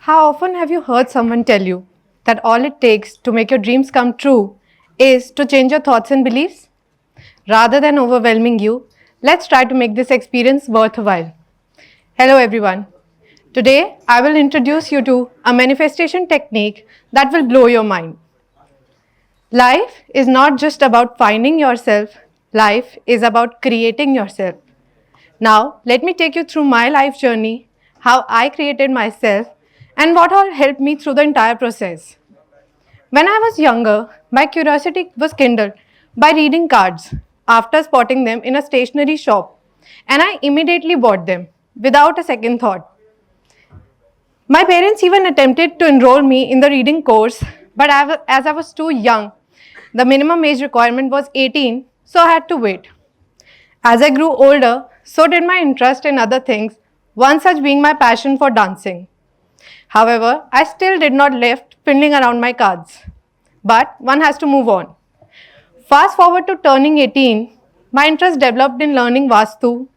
How often have you heard someone tell you that all it takes to make your dreams come true is to change your thoughts and beliefs? Rather than overwhelming you, let's try to make this experience worthwhile. Hello, everyone. Today, I will introduce you to a manifestation technique that will blow your mind. Life is not just about finding yourself, life is about creating yourself. Now, let me take you through my life journey, how I created myself, and what all helped me through the entire process. When I was younger, my curiosity was kindled by reading cards after spotting them in a stationery shop, and I immediately bought them without a second thought. My parents even attempted to enroll me in the reading course, but as I was too young, the minimum age requirement was 18, so I had to wait. As I grew older, so did my interest in other things, one such being my passion for dancing. However, I still did not left fiddling around my cards. But one has to move on. Fast forward to turning 18, my interest developed in learning Vastu.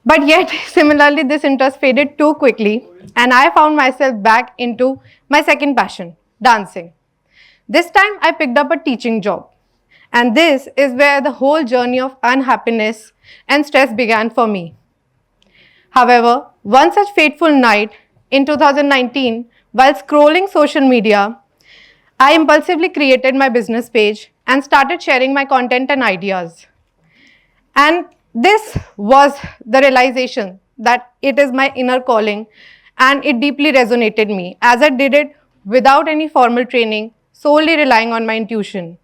But yet, similarly, this interest faded too quickly, and I found myself back into my second passion, dancing. This time, I picked up a teaching job. And this is where the whole journey of unhappiness and stress began for me. However, one such fateful night in 2019, while scrolling social media, I impulsively created my business page and started sharing my content and ideas. And this was the realization that it is my inner calling, and it deeply resonated me as I did it without any formal training, solely relying on my intuition.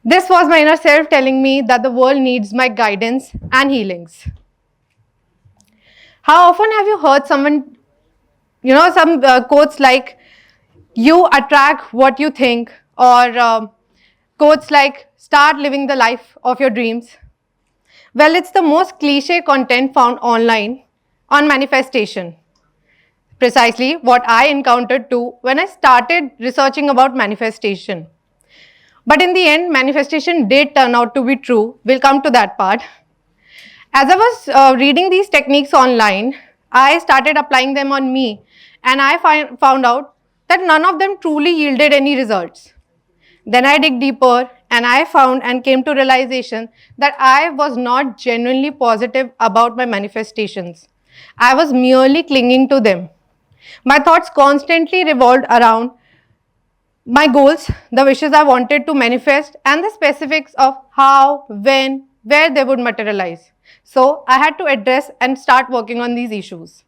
This was my inner self telling me that the world needs my guidance and healings. How often have you heard someone, some quotes like, you attract what you think, or quotes like, start living the life of your dreams? Well, it's the most cliche content found online on manifestation. Precisely what I encountered too when I started researching about manifestation. But in the end, manifestation did turn out to be true. We'll come to that part. As I was reading these techniques online, I started applying them on me, and I found out that none of them truly yielded any results. Then I dig deeper, and I found and came to realization that I was not genuinely positive about my manifestations. I was merely clinging to them. My thoughts constantly revolved around my goals, the wishes I wanted to manifest, and the specifics of how, when, where they would materialize. So I had to address and start working on these issues.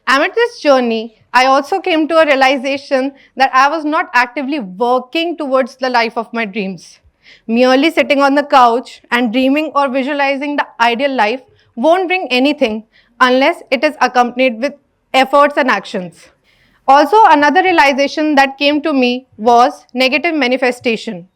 Amid this journey, I also came to a realization that I was not actively working towards the life of my dreams. Merely sitting on the couch and dreaming or visualizing the ideal life won't bring anything unless it is accompanied with efforts and actions. Also, another realization that came to me was negative manifestation.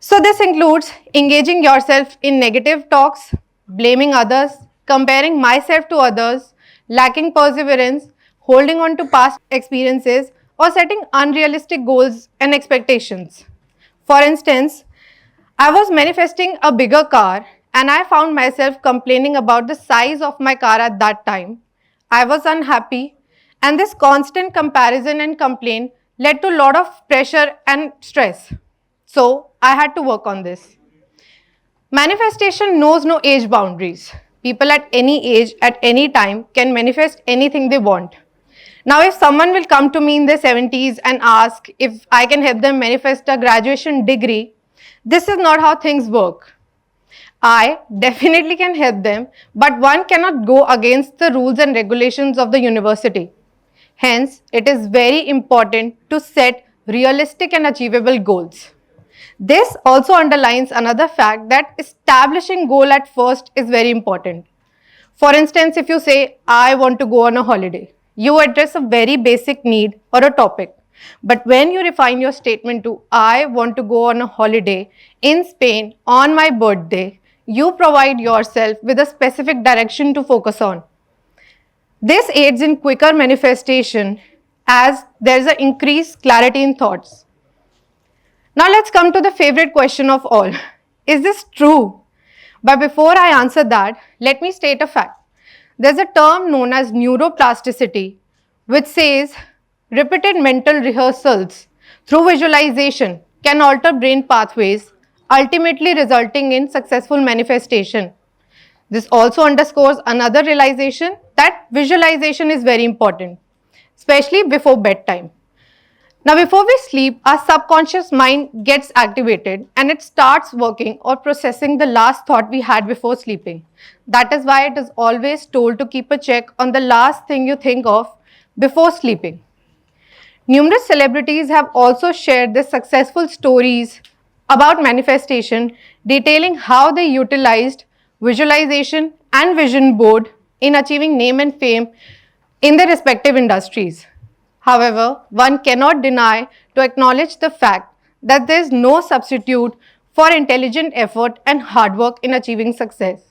So, this includes engaging yourself in negative talks, blaming others, comparing myself to others, lacking perseverance, holding on to past experiences, or setting unrealistic goals and expectations. For instance, I was manifesting a bigger car, and I found myself complaining about the size of my car at that time. I was unhappy, and this constant comparison and complaint led to a lot of pressure and stress. So, I had to work on this. Manifestation knows no age boundaries. People at any age, at any time, can manifest anything they want. Now, if someone will come to me in their 70s and ask if I can help them manifest a graduation degree, this is not how things work. I definitely can help them, but one cannot go against the rules and regulations of the university. Hence, it is very important to set realistic and achievable goals. This also underlines another fact that establishing goal at first is very important. For instance, if you say, I want to go on a holiday, you address a very basic need or a topic. But when you refine your statement to, I want to go on a holiday in Spain on my birthday, you provide yourself with a specific direction to focus on. This aids in quicker manifestation as there is an increased clarity in thoughts. Now let's come to the favorite question of all. Is this true? But before I answer that, let me state a fact. There's a term known as neuroplasticity, which says repeated mental rehearsals through visualization can alter brain pathways, ultimately resulting in successful manifestation. This also underscores another realization that visualization is very important, especially before bedtime. Now, before we sleep, our subconscious mind gets activated and it starts working or processing the last thought we had before sleeping. That is why it is always told to keep a check on the last thing you think of before sleeping. Numerous celebrities have also shared their successful stories about manifestation, detailing how they utilized visualization and vision board in achieving name and fame in their respective industries. However, one cannot deny to acknowledge the fact that there is no substitute for intelligent effort and hard work in achieving success.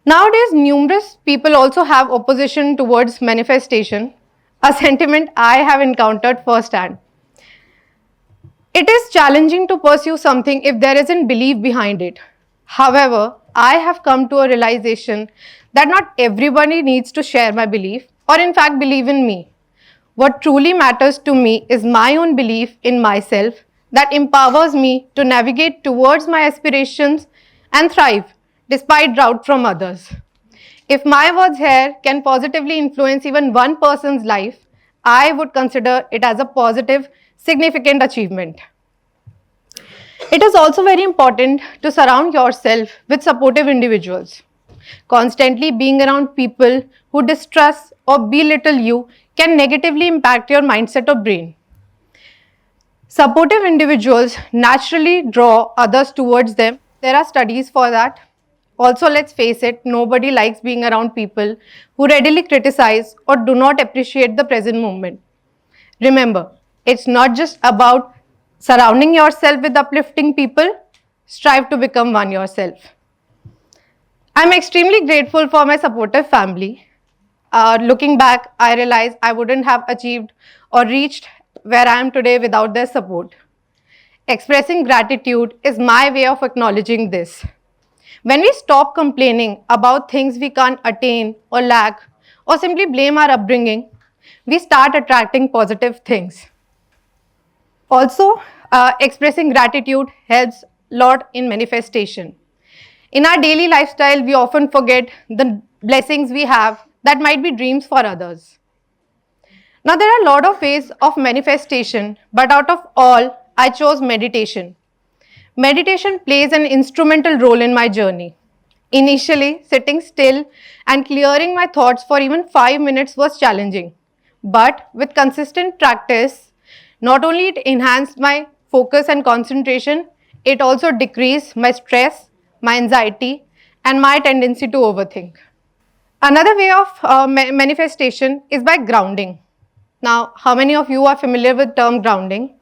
Nowadays, numerous people also have opposition towards manifestation, a sentiment I have encountered firsthand. It is challenging to pursue something if there isn't belief behind it. However, I have come to a realization that not everybody needs to share my belief or, in fact, believe in me. What truly matters to me is my own belief in myself that empowers me to navigate towards my aspirations and thrive despite doubt from others. If my words here can positively influence even one person's life, I would consider it as a positive, significant achievement. It is also very important to surround yourself with supportive individuals. Constantly being around people who distrust or belittle you can negatively impact your mindset or brain. Supportive individuals naturally draw others towards them. There are studies for that. Also, let's face it, nobody likes being around people who readily criticize or do not appreciate the present moment. Remember, it's not just about surrounding yourself with uplifting people, strive to become one yourself. I'm extremely grateful for my supportive family. Looking back, I realize I wouldn't have achieved or reached where I am today without their support. Expressing gratitude is my way of acknowledging this. When we stop complaining about things we can't attain or lack, or simply blame our upbringing, we start attracting positive things. Also, expressing gratitude helps a lot in manifestation. In our daily lifestyle, we often forget the blessings we have that might be dreams for others. Now, there are a lot of ways of manifestation, but out of all, I chose meditation. Meditation plays an instrumental role in my journey. Initially, sitting still and clearing my thoughts for even 5 minutes was challenging. But with consistent practice, not only it enhanced my focus and concentration, it also decreased my stress, my anxiety, and my tendency to overthink. Another way of manifestation is by grounding. Now, how many of you are familiar with term grounding?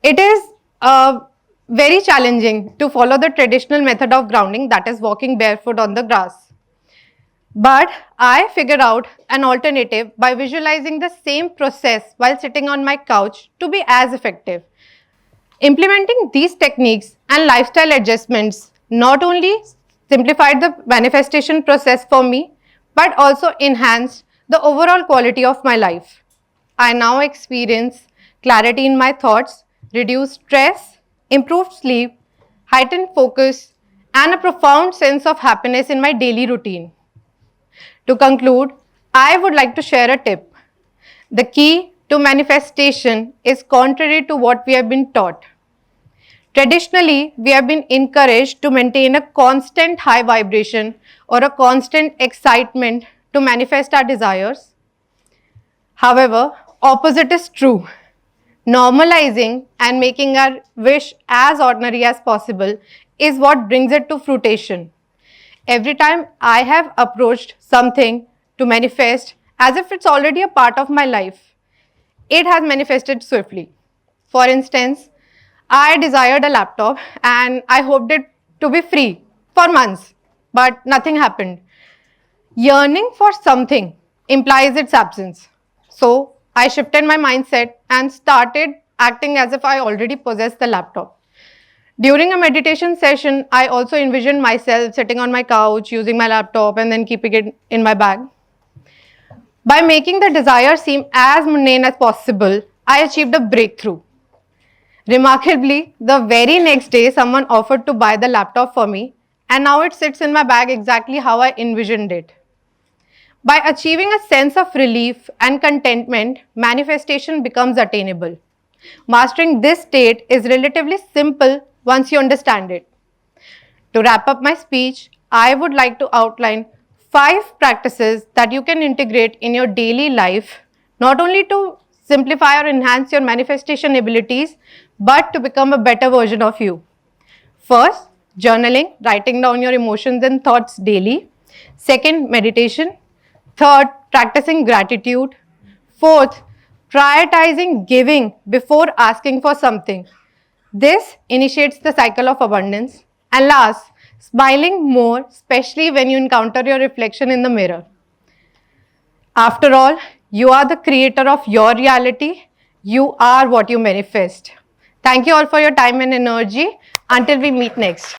It is very challenging to follow the traditional method of grounding, that is walking barefoot on the grass. But I figured out an alternative by visualizing the same process while sitting on my couch to be as effective. Implementing these techniques and lifestyle adjustments not only simplified the manifestation process for me, but also enhanced the overall quality of my life. I now experience clarity in my thoughts, reduced stress, improved sleep, heightened focus, and a profound sense of happiness in my daily routine. To conclude, I would like to share a tip. The key to manifestation is contrary to what we have been taught. Traditionally, we have been encouraged to maintain a constant high vibration or a constant excitement to manifest our desires. However, opposite is true. Normalizing and making our wish as ordinary as possible is what brings it to fruition. Every time I have approached something to manifest as if it's already a part of my life, it has manifested swiftly. For instance, I desired a laptop and I hoped it to be free for months, but nothing happened. Yearning for something implies its absence. So I shifted my mindset and started acting as if I already possessed the laptop. During a meditation session, I also envisioned myself sitting on my couch using my laptop and then keeping it in my bag. By making the desire seem as mundane as possible, I achieved a breakthrough. Remarkably, the very next day, someone offered to buy the laptop for me, and now it sits in my bag exactly how I envisioned it. By achieving a sense of relief and contentment, manifestation becomes attainable. Mastering this state is relatively simple once you understand it. To wrap up my speech, I would like to outline 5 practices that you can integrate in your daily life, not only to simplify or enhance your manifestation abilities, but to become a better version of you. First, journaling, writing down your emotions and thoughts daily. Second, meditation. Third, practicing gratitude. Fourth, prioritizing giving before asking for something. This initiates the cycle of abundance. And last, smiling more, especially when you encounter your reflection in the mirror. After all, you are the creator of your reality. You are what you manifest. Thank you all for your time and energy. Until we meet next.